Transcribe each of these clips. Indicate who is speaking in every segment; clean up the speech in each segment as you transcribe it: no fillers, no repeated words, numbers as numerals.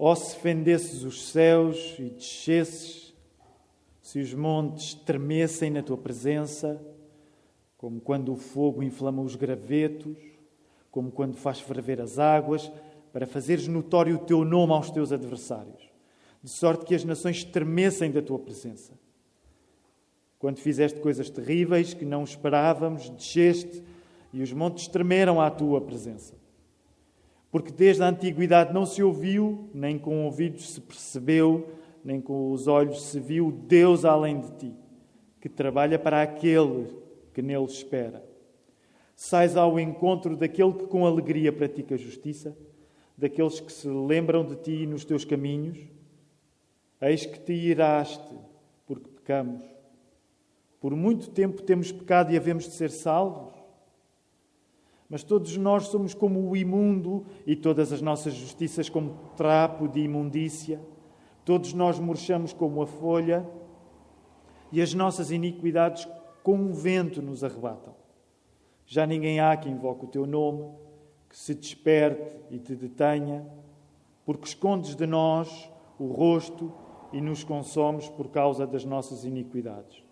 Speaker 1: Ó, se fendesses os céus e descesses, se os montes tremessem na tua presença, como quando o fogo inflama os gravetos, como quando faz ferver as águas, para fazeres notório o teu nome aos teus adversários, de sorte que as nações tremessem da tua presença. Quando fizeste coisas terríveis que não esperávamos, desceste e os montes tremeram à tua presença. Porque desde a antiguidade não se ouviu, nem com ouvidos se percebeu, nem com os olhos se viu Deus além de ti, que trabalha para aquele que nele espera. Sais ao encontro daquele que com alegria pratica a justiça, daqueles que se lembram de ti nos teus caminhos. Eis que te iraste, porque pecamos. Por muito tempo temos pecado e havemos de ser salvos. Mas todos nós somos como o imundo e todas as nossas justiças como trapo de imundícia. Todos nós murchamos como a folha e as nossas iniquidades como o vento nos arrebatam. Já ninguém há que invoque o teu nome, que se desperte e te detenha, porque escondes de nós o rosto e nos consomes por causa das nossas iniquidades.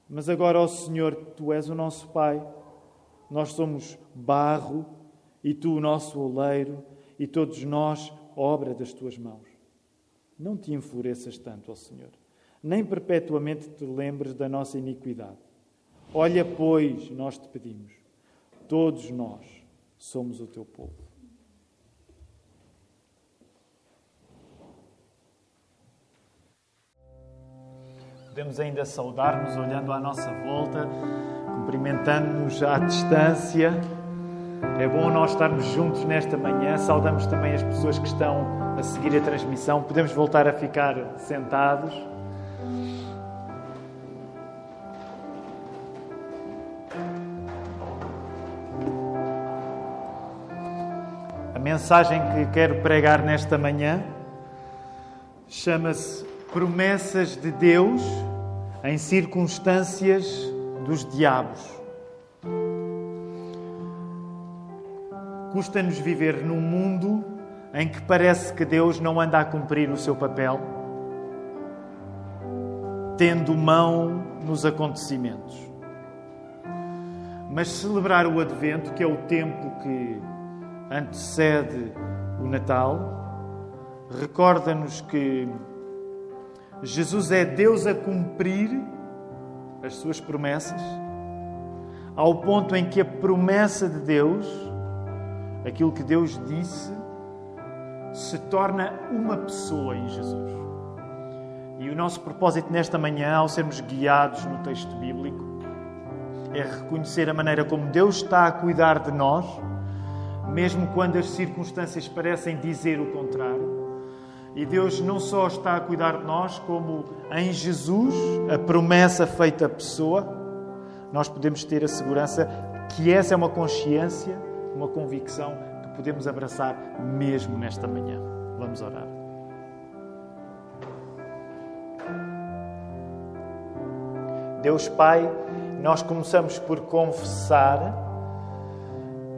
Speaker 1: Mas agora, ó Senhor, Tu és o nosso Pai. Nós somos barro e Tu o nosso oleiro e todos nós obra das Tuas mãos. Não te enfureças tanto, ó Senhor, nem perpetuamente te lembres da nossa iniquidade. Olha, pois, nós te pedimos, todos nós somos o Teu povo. Podemos ainda saudar-nos olhando à nossa volta, cumprimentando-nos à distância. É bom nós estarmos juntos nesta manhã. Saudamos também as pessoas que estão a seguir a transmissão. Podemos voltar a ficar sentados. A mensagem que quero pregar nesta manhã chama-se Promessas de Deus em circunstâncias dos diabos. Custa-nos viver num mundo em que parece que Deus não anda a cumprir o seu papel, tendo mão nos acontecimentos. Mas celebrar o Advento, que é o tempo que antecede o Natal, recorda-nos que Jesus é Deus a cumprir as suas promessas, ao ponto em que a promessa de Deus, aquilo que Deus disse, se torna uma pessoa em Jesus. E o nosso propósito nesta manhã, ao sermos guiados no texto bíblico, é reconhecer a maneira como Deus está a cuidar de nós, mesmo quando as circunstâncias parecem dizer o contrário. E Deus não só está a cuidar de nós, como em Jesus, a promessa feita pessoa, nós podemos ter a segurança que essa é uma consciência, uma convicção que podemos abraçar mesmo nesta manhã. Vamos orar. Deus Pai, nós começamos por confessar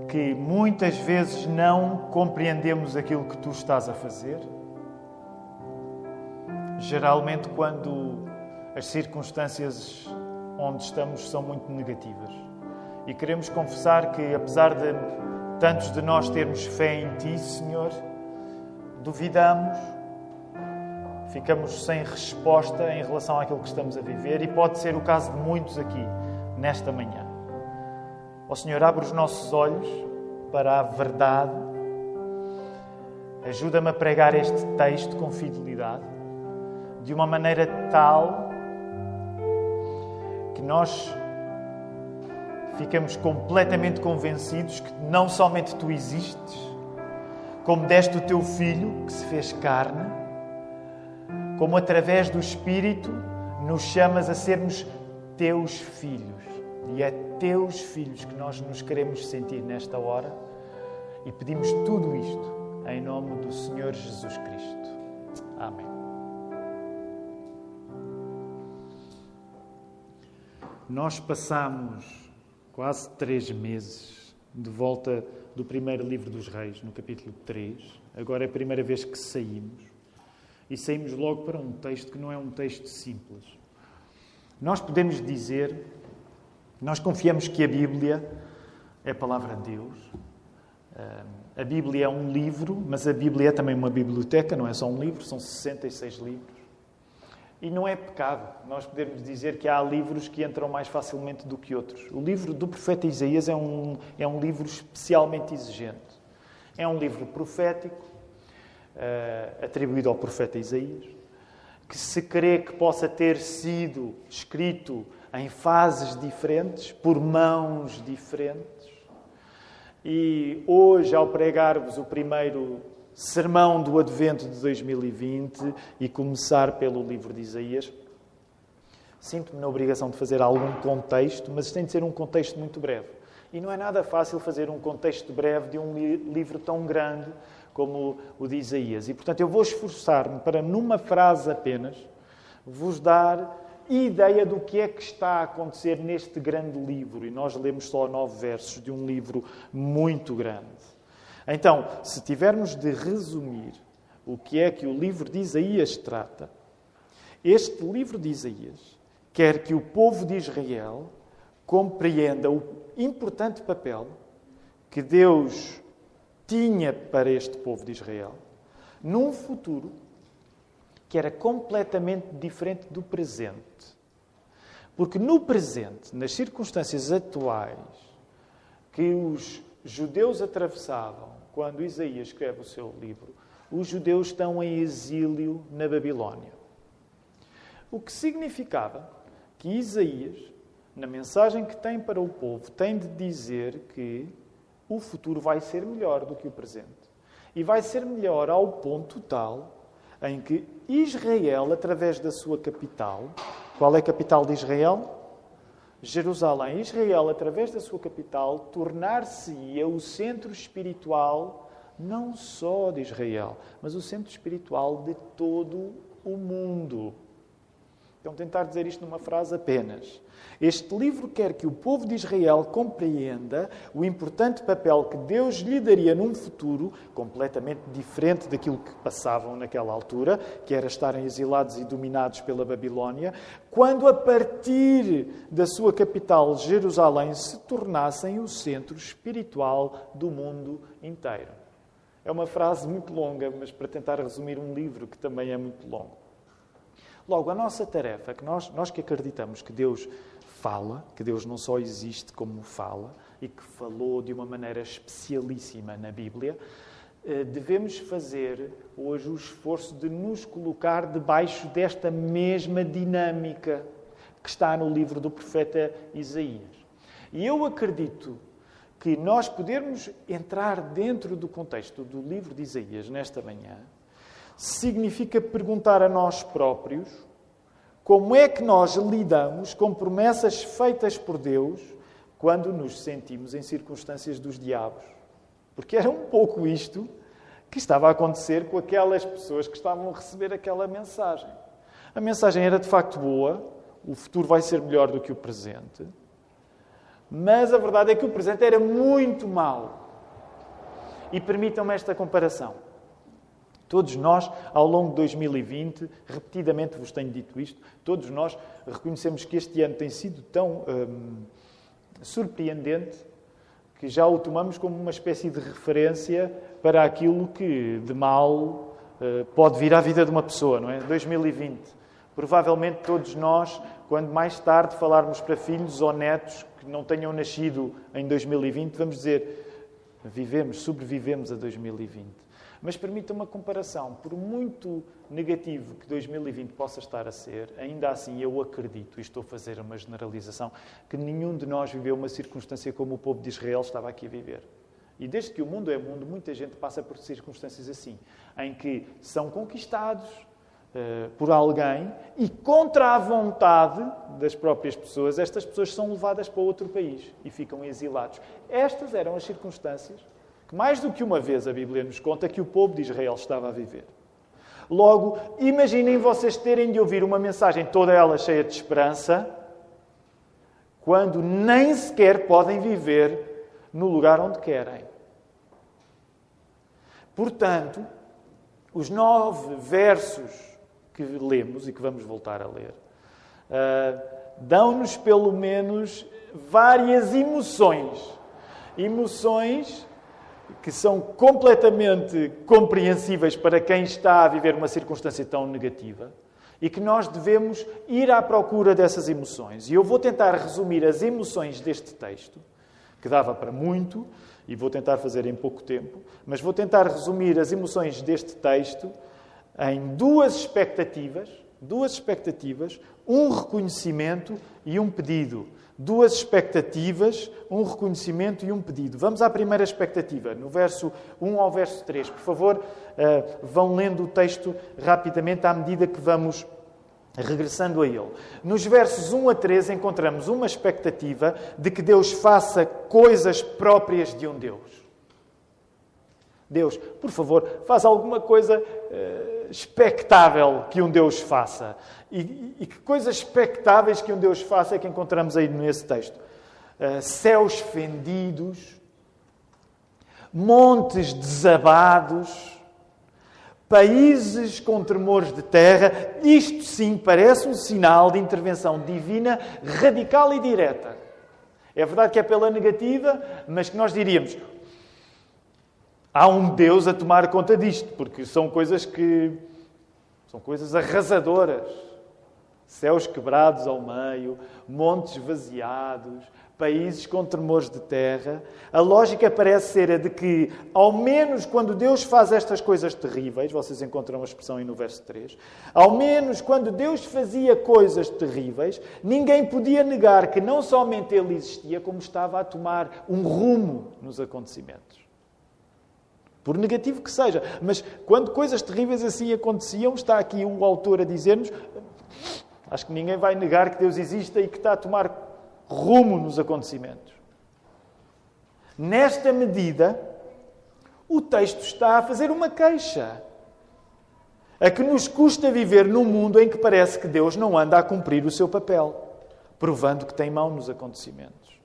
Speaker 1: que muitas vezes não compreendemos aquilo que Tu estás a fazer. Geralmente quando as circunstâncias onde estamos são muito negativas. E queremos confessar que, apesar de tantos de nós termos fé em Ti, Senhor, duvidamos, ficamos sem resposta em relação àquilo que estamos a viver, e pode ser o caso de muitos aqui, nesta manhã. Ó Senhor, abre os nossos olhos para a verdade. Ajuda-me a pregar este texto com fidelidade, de uma maneira tal que nós ficamos completamente convencidos que não somente Tu existes, como deste o Teu Filho, que se fez carne, como através do Espírito nos chamas a sermos Teus filhos. E é Teus filhos que nós nos queremos sentir nesta hora, e pedimos tudo isto em nome do Senhor Jesus Cristo. Amém. Nós passamos quase 3 meses de volta do primeiro livro dos Reis, no capítulo 3. Agora é a primeira vez que saímos. E saímos logo para um texto que não é um texto simples. Nós podemos dizer, nós confiamos que a Bíblia é a palavra de Deus. A Bíblia é um livro, mas a Bíblia é também uma biblioteca, não é só um livro, são 66 livros. E não é pecado nós podemos dizer que há livros que entram mais facilmente do que outros. O livro do profeta Isaías é um livro especialmente exigente. É um livro profético, atribuído ao profeta Isaías, que se crê que possa ter sido escrito em fases diferentes, por mãos diferentes. E hoje, ao pregar-vos o primeiro sermão do Advento de 2020 e começar pelo livro de Isaías, sinto-me na obrigação de fazer algum contexto, mas tem de ser um contexto muito breve. E não é nada fácil fazer um contexto breve de um livro tão grande como o de Isaías. E, portanto, eu vou esforçar-me para, numa frase apenas, vos dar ideia do que é que está a acontecer neste grande livro. E nós lemos só 9 versos de um livro muito grande. Então, se tivermos de resumir o que é que o livro de Isaías trata, este livro de Isaías quer que o povo de Israel compreenda o importante papel que Deus tinha para este povo de Israel num futuro que era completamente diferente do presente. Porque no presente, nas circunstâncias atuais que os judeus atravessavam, quando Isaías escreve o seu livro, os judeus estão em exílio na Babilónia. O que significava que Isaías, na mensagem que tem para o povo, tem de dizer que o futuro vai ser melhor do que o presente. E vai ser melhor ao ponto tal em que Israel, através da sua capital... Qual é a capital de Israel? Jerusalém. Israel, através da sua capital, tornar-se-ia o centro espiritual não só de Israel, mas o centro espiritual de todo o mundo. Então, tentar dizer isto numa frase apenas. Este livro quer que o povo de Israel compreenda o importante papel que Deus lhe daria num futuro completamente diferente daquilo que passavam naquela altura, que era estarem exilados e dominados pela Babilónia, quando a partir da sua capital, Jerusalém, se tornassem o centro espiritual do mundo inteiro. É uma frase muito longa, mas para tentar resumir um livro que também é muito longo. Logo, a nossa tarefa, que nós que acreditamos que Deus fala, que Deus não só existe como fala, e que falou de uma maneira especialíssima na Bíblia, devemos fazer hoje o esforço de nos colocar debaixo desta mesma dinâmica que está no livro do profeta Isaías. E eu acredito que nós podermos entrar dentro do contexto do livro de Isaías nesta manhã significa perguntar a nós próprios como é que nós lidamos com promessas feitas por Deus quando nos sentimos em circunstâncias dos diabos. Porque era um pouco isto que estava a acontecer com aquelas pessoas que estavam a receber aquela mensagem. A mensagem era de facto boa, o futuro vai ser melhor do que o presente, mas a verdade é que o presente era muito mau. E permitam-me esta comparação. Todos nós, ao longo de 2020, repetidamente vos tenho dito isto, todos nós reconhecemos que este ano tem sido tão surpreendente que já o tomamos como uma espécie de referência para aquilo que de mal pode vir à vida de uma pessoa, não é? 2020. Provavelmente todos nós, quando mais tarde falarmos para filhos ou netos que não tenham nascido em 2020, vamos dizer, sobrevivemos a 2020. Mas permita uma comparação. Por muito negativo que 2020 possa estar a ser, ainda assim eu acredito, e estou a fazer uma generalização, que nenhum de nós viveu uma circunstância como o povo de Israel estava aqui a viver. E desde que o mundo é mundo, muita gente passa por circunstâncias assim, em que são conquistados por alguém e contra a vontade das próprias pessoas, estas pessoas são levadas para outro país e ficam exilados. Estas eram as circunstâncias que mais do que uma vez a Bíblia nos conta que o povo de Israel estava a viver. Logo, imaginem vocês terem de ouvir uma mensagem toda ela cheia de esperança, quando nem sequer podem viver no lugar onde querem. Portanto, os 9 versos que lemos e que vamos voltar a ler, dão-nos pelo menos várias emoções. Emoções que são completamente compreensíveis para quem está a viver uma circunstância tão negativa e que nós devemos ir à procura dessas emoções. E eu vou tentar resumir as emoções deste texto, que dava para muito, e vou tentar fazer em pouco tempo, mas vou tentar resumir as emoções deste texto em duas expectativas, um reconhecimento e um pedido. Duas expectativas, um reconhecimento e um pedido. Vamos à primeira expectativa, no verso 1 ao verso 3. Por favor, vão lendo o texto rapidamente à medida que vamos regressando a ele. Nos versos 1 a 3 encontramos uma expectativa de que Deus faça coisas próprias de um Deus. Deus, por favor, faz alguma coisa expectável que um Deus faça. E que coisas expectáveis que um Deus faça é que encontramos aí nesse texto. Céus fendidos, montes desabados, países com tremores de terra. Isto sim parece um sinal de intervenção divina radical e direta. É verdade que é pela negativa, mas que nós diríamos: há um Deus a tomar conta disto, porque são coisas arrasadoras. Céus quebrados ao meio, montes esvaziados, países com tremores de terra. A lógica parece ser a de que, ao menos quando Deus faz estas coisas terríveis, vocês encontram a expressão aí no verso 3, ao menos quando Deus fazia coisas terríveis, ninguém podia negar que não somente Ele existia, como estava a tomar um rumo nos acontecimentos. Por negativo que seja. Mas quando coisas terríveis assim aconteciam, está aqui o autor a dizer-nos, acho que ninguém vai negar que Deus exista e que está a tomar rumo nos acontecimentos. Nesta medida, o texto está a fazer uma queixa. A que nos custa viver num mundo em que parece que Deus não anda a cumprir o seu papel, provando que tem mão nos acontecimentos.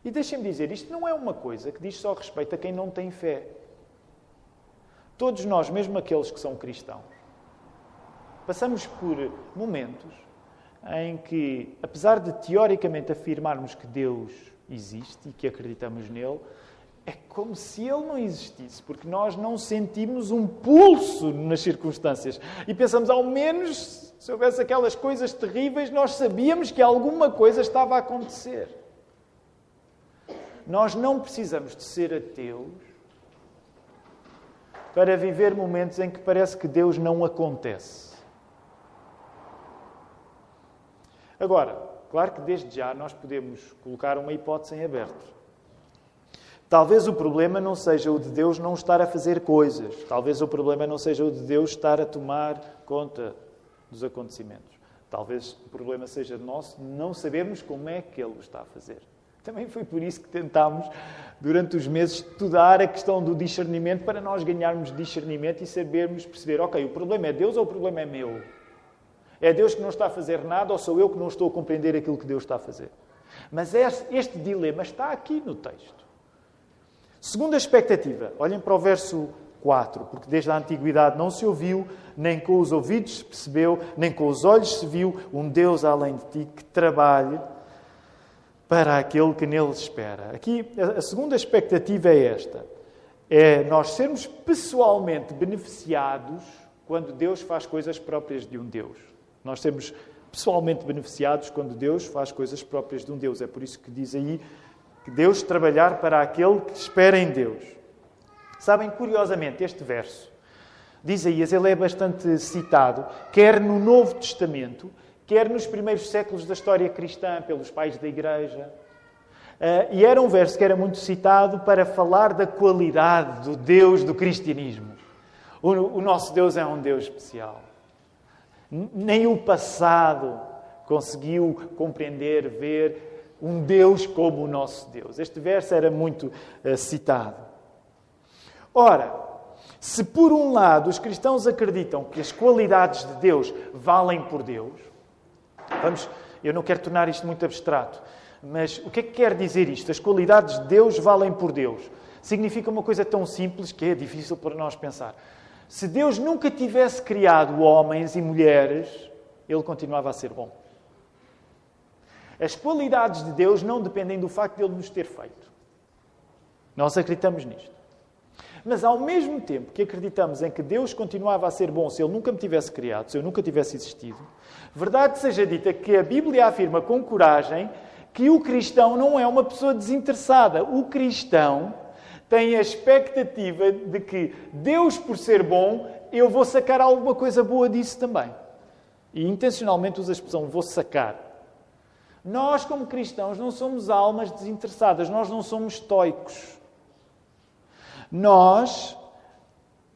Speaker 1: E deixem-me dizer, isto não é uma coisa que diz só respeito a quem não tem fé. Todos nós, mesmo aqueles que são cristãos, passamos por momentos em que, apesar de teoricamente afirmarmos que Deus existe e que acreditamos nele, é como se ele não existisse, porque nós não sentimos um pulso nas circunstâncias. E pensamos, ao menos, se houvesse aquelas coisas terríveis, nós sabíamos que alguma coisa estava a acontecer. Nós não precisamos de ser ateus para viver momentos em que parece que Deus não acontece. Agora, claro que desde já nós podemos colocar uma hipótese em aberto. Talvez o problema não seja o de Deus não estar a fazer coisas. Talvez o problema não seja o de Deus estar a tomar conta dos acontecimentos. Talvez o problema seja nosso não sabermos como é que Ele o está a fazer. Também foi por isso que tentámos, durante os meses, estudar a questão do discernimento, para nós ganharmos discernimento e sabermos perceber, ok, o problema é Deus ou o problema é meu? É Deus que não está a fazer nada ou sou eu que não estou a compreender aquilo que Deus está a fazer? Mas este dilema está aqui no texto. Segunda expectativa, olhem para o verso 4, porque desde a antiguidade não se ouviu, nem com os ouvidos se percebeu, nem com os olhos se viu um Deus além de ti que trabalhe para aquele que nele espera. Aqui a segunda expectativa é esta. É nós sermos pessoalmente beneficiados quando Deus faz coisas próprias de um Deus. Nós sermos pessoalmente beneficiados quando Deus faz coisas próprias de um Deus. É por isso que diz aí que Deus trabalhar para aquele que espera em Deus. Sabem, curiosamente, este verso de Isaías, ele é bastante citado, quer no Novo Testamento, quer nos primeiros séculos da história cristã, pelos pais da Igreja. E era um verso que era muito citado para falar da qualidade do Deus do cristianismo. O nosso Deus é um Deus especial. Nem o passado conseguiu compreender, ver um Deus como o nosso Deus. Este verso era muito citado. Ora, se por um lado os cristãos acreditam que as qualidades de Deus valem por Deus, eu não quero tornar isto muito abstrato, Mas o que é que quer dizer isto? As qualidades de Deus valem por Deus. Significa uma coisa tão simples que é difícil para nós pensar. Se Deus nunca tivesse criado homens e mulheres, Ele continuava a ser bom. As qualidades de Deus não dependem do facto de Ele nos ter feito. Nós acreditamos nisto. Mas ao mesmo tempo que acreditamos em que Deus continuava a ser bom se Ele nunca me tivesse criado, se eu nunca tivesse existido, verdade seja dita que a Bíblia afirma com coragem que o cristão não é uma pessoa desinteressada. O cristão tem a expectativa de que Deus, por ser bom, eu vou sacar alguma coisa boa disso também. E intencionalmente uso a expressão vou sacar. Nós, como cristãos, não somos almas desinteressadas. Nós não somos estoicos. Nós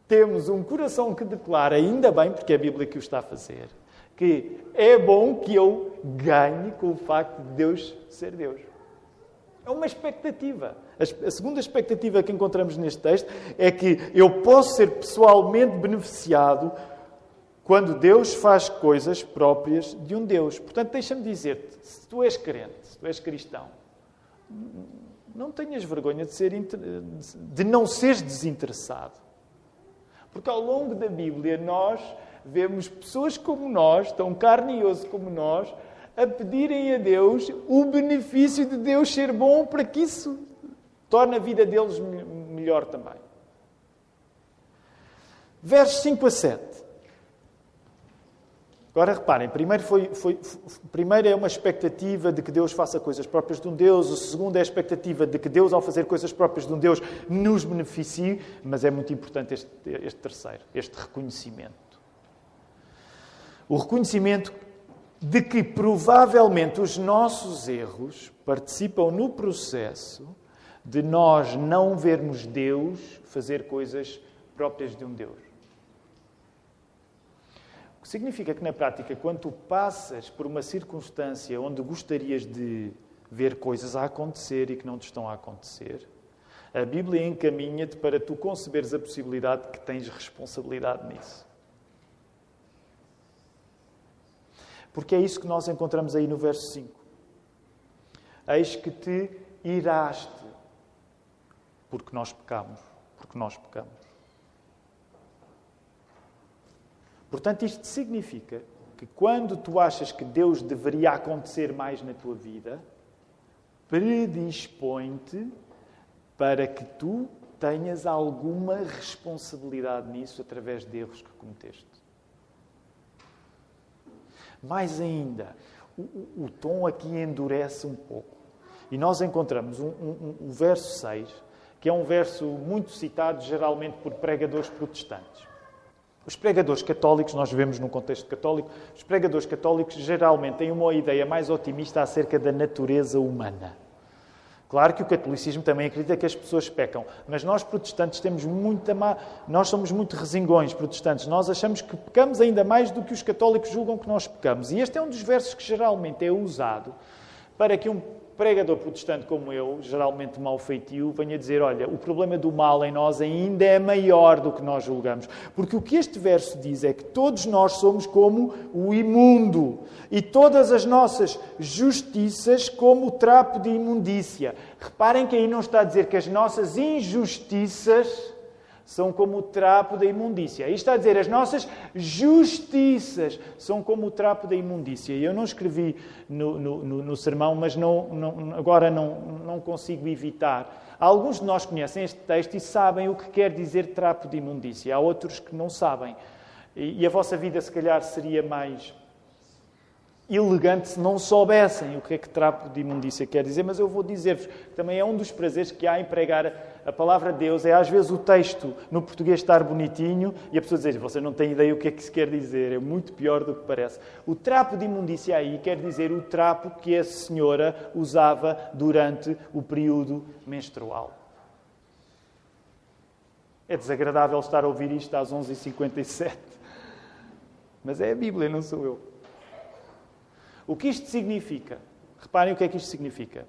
Speaker 1: temos um coração que declara, ainda bem, porque é a Bíblia que o está a fazer, que é bom que eu ganhe com o facto de Deus ser Deus. É uma expectativa. A segunda expectativa que encontramos neste texto é que eu posso ser pessoalmente beneficiado quando Deus faz coisas próprias de um Deus. Portanto, deixa-me dizer-te, se tu és crente, se tu és cristão, não tenhas vergonha de não seres desinteressado. Porque ao longo da Bíblia nós vemos pessoas como nós, tão carne e osso como nós, a pedirem a Deus o benefício de Deus ser bom para que isso torne a vida deles melhor também. Versos 5 a 7. Agora reparem, primeiro é uma expectativa de que Deus faça coisas próprias de um Deus, o segundo é a expectativa de que Deus, ao fazer coisas próprias de um Deus, nos beneficie, mas é muito importante este terceiro, este reconhecimento. O reconhecimento de que provavelmente os nossos erros participam no processo de nós não vermos Deus fazer coisas próprias de um Deus. O que significa que, na prática, quando tu passas por uma circunstância onde gostarias de ver coisas a acontecer e que não te estão a acontecer, a Bíblia encaminha-te para tu conceberes a possibilidade de que tens responsabilidade nisso. Porque é isso que nós encontramos aí no verso 5. Eis que te iraste, porque nós pecamos. Portanto, isto significa que quando tu achas que Deus deveria acontecer mais na tua vida, predispõe-te para que tu tenhas alguma responsabilidade nisso através de erros que cometeste. Mais ainda, o tom aqui endurece um pouco. E nós encontramos o verso 6, que é um verso muito citado geralmente por pregadores protestantes. Os pregadores católicos, nós vemos num contexto católico, os pregadores católicos geralmente têm uma ideia mais otimista acerca da natureza humana. Claro que o catolicismo também acredita que as pessoas pecam, mas nós protestantes nós somos muito resingões protestantes. Nós achamos que pecamos ainda mais do que os católicos julgam que nós pecamos. E este é um dos versos que geralmente é usado para que um pregador protestante como eu, geralmente mau feitio, venha dizer, olha, o problema do mal em nós ainda é maior do que nós julgamos. Porque o que este verso diz é que todos nós somos como o imundo e todas as nossas justiças como o trapo de imundícia. Reparem que aí não está a dizer que as nossas injustiças são como o trapo da imundícia. Aí está a dizer, as nossas justiças são como o trapo da imundícia. E eu não escrevi no sermão, mas agora não consigo evitar. Alguns de nós conhecem este texto e sabem o que quer dizer trapo de imundícia. Há outros que não sabem. E a vossa vida, se calhar, seria mais elegante se não soubessem o que é que trapo de imundícia quer dizer, mas eu vou dizer-vos que também é um dos prazeres que há em pregar a palavra de Deus, é às vezes o texto no português estar bonitinho e a pessoa dizer, você não tem ideia o que é que se quer dizer, é muito pior do que parece. O trapo de imundícia aí quer dizer o trapo que a senhora usava durante o período menstrual. É desagradável estar a ouvir isto às 11h57, mas é a Bíblia, não sou eu. O que isto significa? Reparem o que é que isto significa.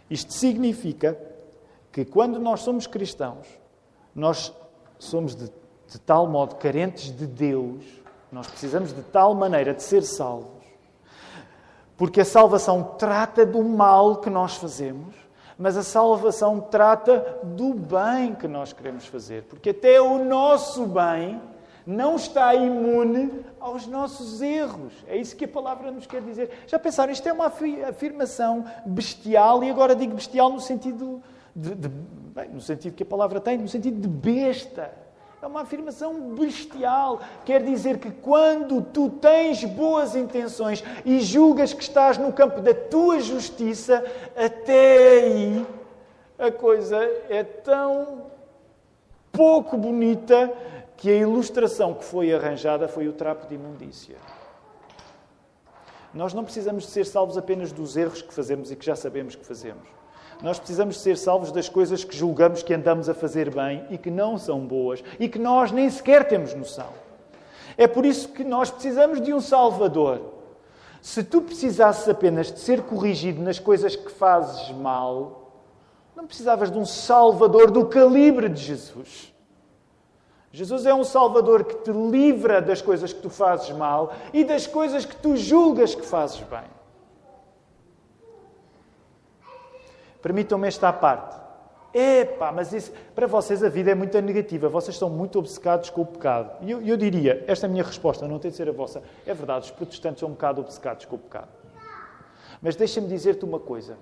Speaker 1: Isto significa que quando nós somos cristãos, nós somos de tal modo carentes de Deus, nós precisamos de tal maneira de ser salvos, Porque a salvação trata do mal que nós fazemos, mas a salvação trata do bem que nós queremos fazer. Porque até o nosso bem não está imune aos nossos erros. É isso que a palavra nos quer dizer. Já pensaram? Isto é uma afirmação bestial, e agora digo bestial no sentido no sentido que a palavra tem, no sentido de besta. É uma afirmação bestial. Quer dizer que quando tu tens boas intenções e julgas que estás no campo da tua justiça, até aí a coisa é tão pouco bonita que a ilustração que foi arranjada foi o trapo de imundícia. Nós não precisamos de ser salvos apenas dos erros que fazemos e que já sabemos que fazemos. Nós precisamos de ser salvos das coisas que julgamos que andamos a fazer bem e que não são boas e que nós nem sequer temos noção. É por isso que nós precisamos de um Salvador. Se tu precisasses apenas de ser corrigido nas coisas que fazes mal, não precisavas de um Salvador do calibre de Jesus. Jesus é um Salvador que te livra das coisas que tu fazes mal e das coisas que tu julgas que fazes bem. Permitam-me esta parte. Mas isso, para vocês a vida é muito negativa. Vocês são muito obcecados com o pecado. E eu diria, esta é a minha resposta, não tem de ser a vossa. É verdade, os protestantes são um bocado obcecados com o pecado. Mas deixa-me dizer-te uma coisa.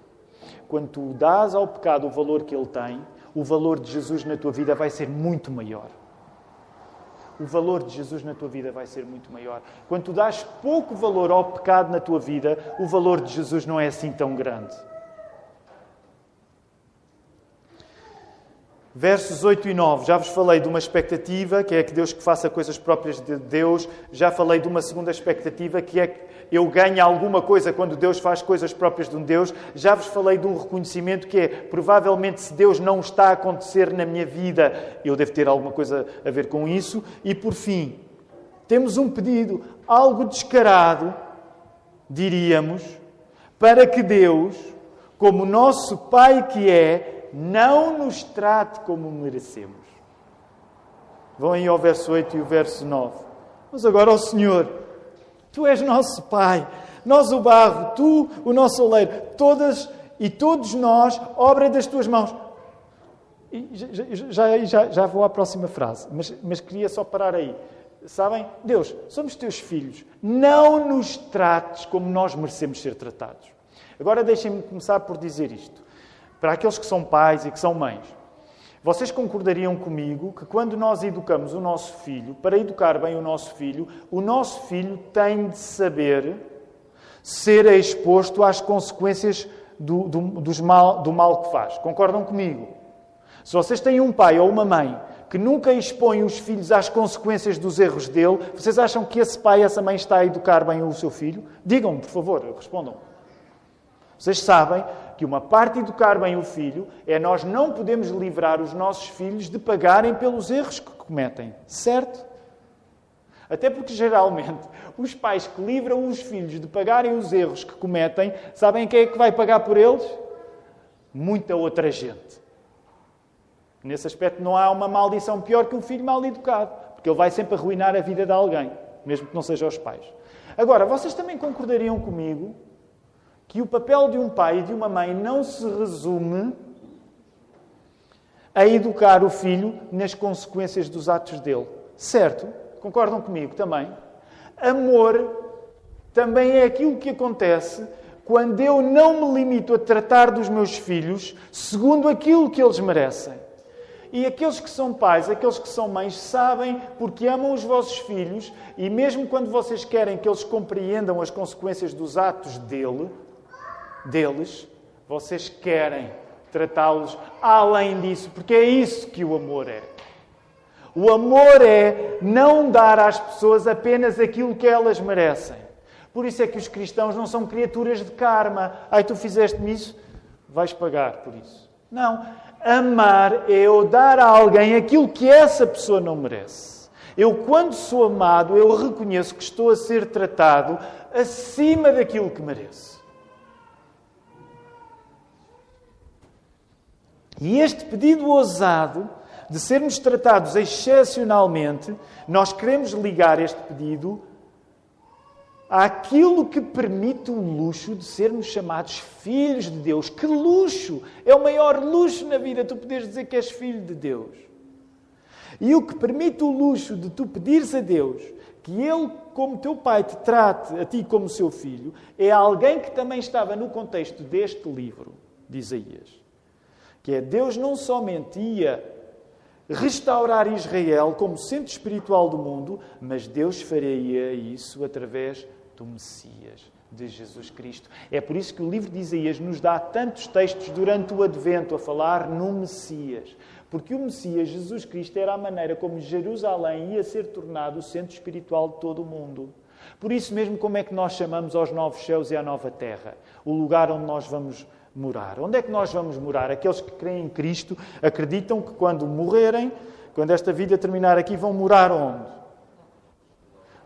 Speaker 1: Quando tu dás ao pecado o valor que ele tem, o valor de Jesus na tua vida vai ser muito maior. O valor de Jesus na tua vida vai ser muito maior. Quando tu dás pouco valor ao pecado na tua vida, o valor de Jesus não é assim tão grande. Versos 8 e 9, já vos falei de uma expectativa, que é que Deus que faça coisas próprias de Deus. Já falei de uma segunda expectativa, que é que eu ganho alguma coisa quando Deus faz coisas próprias de um Deus. Já vos falei de um reconhecimento que é, provavelmente, se Deus não está a acontecer na minha vida, eu devo ter alguma coisa a ver com isso. E, por fim, temos um pedido, algo descarado, diríamos, para que Deus, como nosso Pai que é, não nos trate como merecemos. Vão aí ao verso 8 e o verso 9. Mas agora, ó Senhor, Tu és nosso Pai, nós o barro, Tu o nosso oleiro, todos nós, obra das Tuas mãos. E já vou à próxima frase, mas queria só parar aí. Sabem? Deus, somos Teus filhos. Não nos trates como nós merecemos ser tratados. Agora deixem-me começar por dizer isto. Para aqueles que são pais e que são mães, vocês concordariam comigo que quando nós educamos o nosso filho, para educar bem o nosso filho tem de saber ser exposto às consequências do mal que faz. Concordam comigo? Se vocês têm um pai ou uma mãe que nunca expõe os filhos às consequências dos erros dele, vocês acham que esse pai e essa mãe está a educar bem o seu filho? Digam-me, por favor, respondam. Vocês sabem que uma parte de educar bem o filho é nós não podemos livrar os nossos filhos de pagarem pelos erros que cometem. Certo? Até porque, geralmente, os pais que livram os filhos de pagarem os erros que cometem, sabem quem é que vai pagar por eles? Muita outra gente. Nesse aspecto não há uma maldição pior que um filho mal educado, porque ele vai sempre arruinar a vida de alguém, mesmo que não sejam os pais. Agora, vocês também concordariam comigo que o papel de um pai e de uma mãe não se resume a educar o filho nas consequências dos atos dele. Certo? Concordam comigo também? Amor também é aquilo que acontece quando eu não me limito a tratar dos meus filhos segundo aquilo que eles merecem. E aqueles que são pais, aqueles que são mães, sabem porque amam os vossos filhos e mesmo quando vocês querem que eles compreendam as consequências dos atos deles, vocês querem tratá-los além disso, porque é isso que o amor é. O amor é não dar às pessoas apenas aquilo que elas merecem. Por isso é que os cristãos não são criaturas de karma. Ai, tu fizeste-me isso, vais pagar por isso. Não. Amar é eu dar a alguém aquilo que essa pessoa não merece. Eu, quando sou amado, eu reconheço que estou a ser tratado acima daquilo que mereço. E este pedido ousado de sermos tratados excepcionalmente, nós queremos ligar este pedido àquilo que permite o luxo de sermos chamados filhos de Deus. Que luxo! É o maior luxo na vida, tu poderes dizer que és filho de Deus. E o que permite o luxo de tu pedires a Deus que Ele, como teu pai, te trate a ti como seu filho, é alguém que também estava no contexto deste livro de Isaías. Que é, Deus não somente ia restaurar Israel como centro espiritual do mundo, mas Deus faria isso através do Messias, de Jesus Cristo. É por isso que o livro de Isaías nos dá tantos textos durante o Advento a falar no Messias. Porque o Messias, Jesus Cristo, era a maneira como Jerusalém ia ser tornado o centro espiritual de todo o mundo. Por isso mesmo, como é que nós chamamos aos novos céus e à nova terra? O lugar onde nós vamos morar. Onde é que nós vamos morar? Aqueles que creem em Cristo acreditam que quando morrerem, quando esta vida terminar aqui, vão morar onde?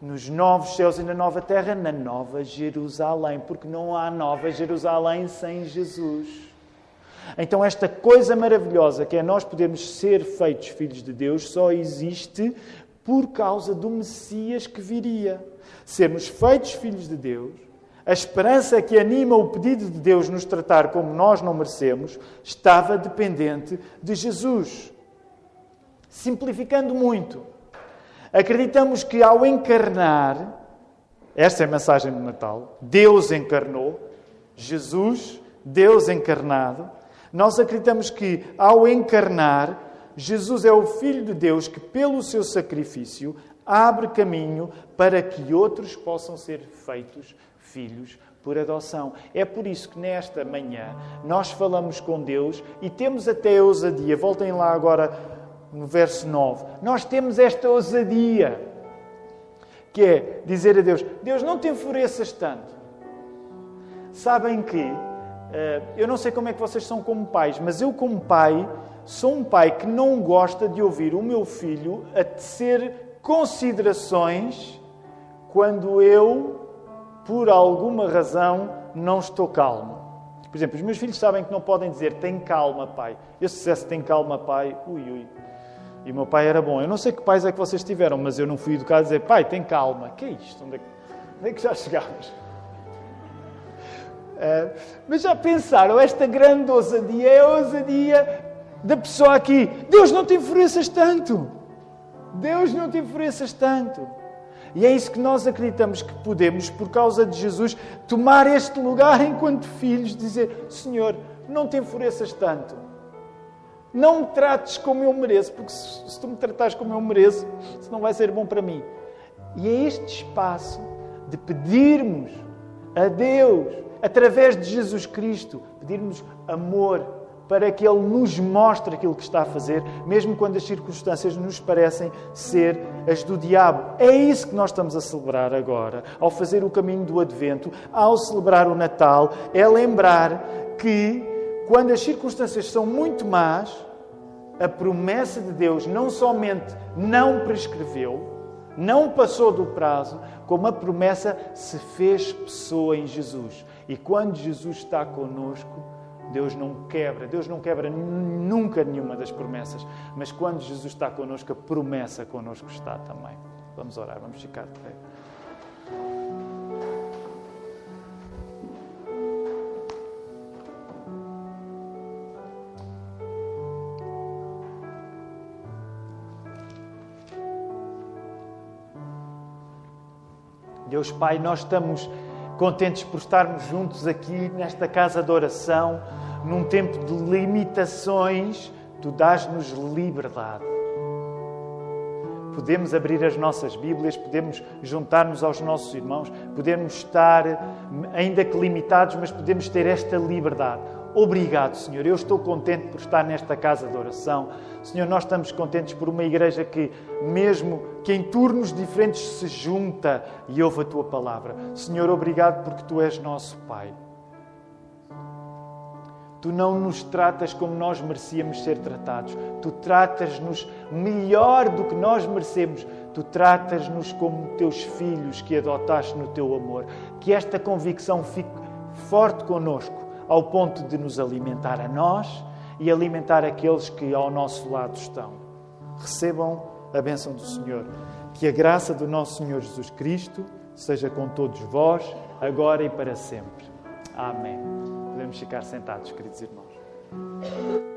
Speaker 1: Nos novos céus e na nova terra, na nova Jerusalém. Porque não há nova Jerusalém sem Jesus. Então esta coisa maravilhosa que é nós podermos ser feitos filhos de Deus só existe por causa do Messias que viria. Sermos feitos filhos de Deus, a esperança que anima o pedido de Deus nos tratar como nós não merecemos, estava dependente de Jesus. Simplificando muito, acreditamos que ao encarnar, esta é a mensagem do Natal, Deus encarnou, Jesus, Deus encarnado. Nós acreditamos que, ao encarnar, Jesus é o Filho de Deus que, pelo seu sacrifício, abre caminho para que outros possam ser feitos filhos por adoção. É por isso que, nesta manhã, nós falamos com Deus e temos até a ousadia. Voltem lá agora no verso 9. Nós temos esta ousadia, que é dizer a Deus, Deus, não te enfureças tanto. Sabem que eu não sei como é que vocês são como pais, mas eu como pai, sou um pai que não gosta de ouvir o meu filho a tecer considerações quando eu, por alguma razão, não estou calmo. Por exemplo, os meus filhos sabem que não podem dizer tem calma, pai. Eu se dissesse tem calma, pai, ui. E o meu pai era bom. Eu não sei que pais é que vocês tiveram, mas eu não fui educado a dizer pai, tem calma. Que é isto? Onde é que já chegámos? Mas já pensaram, esta grande ousadia é a ousadia da pessoa aqui. Deus, não te enfureças tanto. Deus, não te enfureças tanto. E é isso que nós acreditamos que podemos, por causa de Jesus, tomar este lugar enquanto filhos, dizer, Senhor, não te enfureças tanto. Não me trates como eu mereço, porque se tu me tratares como eu mereço, isso não vai ser bom para mim. E é este espaço de pedirmos a Deus, através de Jesus Cristo, pedirmos amor para que Ele nos mostre aquilo que está a fazer, mesmo quando as circunstâncias nos parecem ser as do diabo. É isso que nós estamos a celebrar agora, ao fazer o caminho do Advento, ao celebrar o Natal, é lembrar que, quando as circunstâncias são muito más, a promessa de Deus não somente não prescreveu, não passou do prazo, como a promessa se fez pessoa em Jesus. E quando Jesus está connosco, Deus não quebra nunca nenhuma das promessas. Mas quando Jesus está connosco, a promessa connosco está também. Vamos orar, vamos ficar de pé. Deus Pai, nós estamos contentes por estarmos juntos aqui nesta casa de oração, num tempo de limitações, Tu dás-nos liberdade. Podemos abrir as nossas Bíblias, podemos juntar-nos aos nossos irmãos, podemos estar, ainda que limitados, mas podemos ter esta liberdade. Obrigado, Senhor. Eu estou contente por estar nesta casa de oração. Senhor, nós estamos contentes por uma igreja que, mesmo que em turnos diferentes, se junta e ouve a Tua palavra. Senhor, obrigado porque Tu és nosso Pai. Tu não nos tratas como nós merecíamos ser tratados. Tu tratas-nos melhor do que nós merecemos. Tu tratas-nos como Teus filhos que adotaste no Teu amor. Que esta convicção fique forte connosco, ao ponto de nos alimentar a nós e alimentar aqueles que ao nosso lado estão. Recebam a bênção do Senhor. Que a graça do nosso Senhor Jesus Cristo seja com todos vós, agora e para sempre. Amém. Podemos ficar sentados, queridos irmãos.